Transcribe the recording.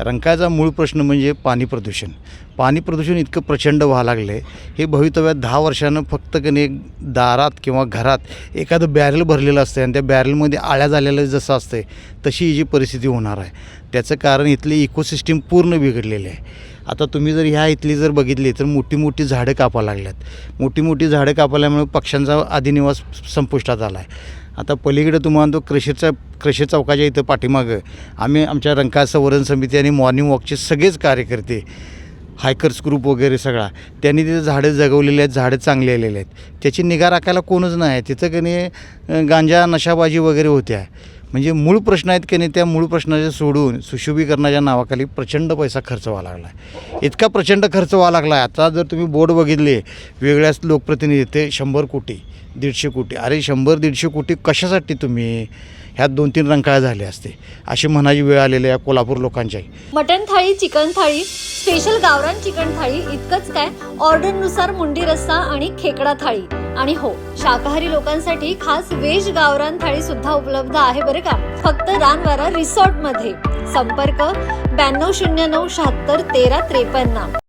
रंकाळ्याचा मूळ प्रश्न म्हणजे पाणी प्रदूषण. पाणी प्रदूषण इतकं प्रचंड व्हायला लागलं आहे, हे भवितव्यात 10 वर्षानं फक्त कधी दारात किंवा घरात एखादं बॅरल भरलेलं असतं आणि त्या बॅरलमध्ये आळ्या झालेलं जसं असतं तशी ही जी परिस्थिती होणार आहे. त्याचं कारण इथली इकोसिस्टीम पूर्ण बिघडलेली आहे. आता तुम्ही जर ह्या इथली जर बघितली तर मोठी मोठी झाडं कापायला लागल्यात. मोठी मोठी झाडं कापल्यामुळे पक्ष्यांचा आदिनिवास संपुष्टात आला आहे. आता पलीकडे तुम्हाला तो क्रशर चौकाच्या इथं पाठीमागं आम्ही आमच्या रंकाळा संवर्धन समिती आणि मॉर्निंग वॉकचे सगळेच कार्यकर्ते, हायकर्स ग्रुप वगैरे सगळा, त्यांनी तिथे झाडं जगवलेली आहेत, झाडं चांगले आलेले आहेत. त्याची निगा राखायला कोणच नाही. तिथं की नाही गांजा नशाबाजी वगैरे होत्या. म्हणजे मूळ प्रश्न आहेत की नाही, त्या मूळ प्रश्नाचे सोडून सुशोभीकरणाच्या नावाखाली प्रचंड पैसा खर्च व्हायला लागला आहे. इतका प्रचंड खर्च व्हायला लागला आहे. आता जर तुम्ही बोर्ड बघितले वेगळ्याच लोकप्रतिनिधी ते 100 कोटी 150 कोटी, अरे 100-150 कोटी कशासाठी तुम्ही? ह्यात 2-3 रंकाळा झाले असते अशी म्हणायची वेळ आलेली आहे कोल्हापूर लोकांच्याही. मटन थाळी, चिकन थाळी, स्पेशल गावरान चिकन थाळी इतकंच काय, ऑर्डरनुसार मुंडी रस्सा आणि खेकडा थाळी. आणि हो, शाकाहारी लोकांसाठी खास व्हेज गावरान थाळी सुद्धा उपलब्ध आहे बरं का, फक्त रानवारा रिसॉर्ट मध्ये. संपर्क 9209 76 13 53.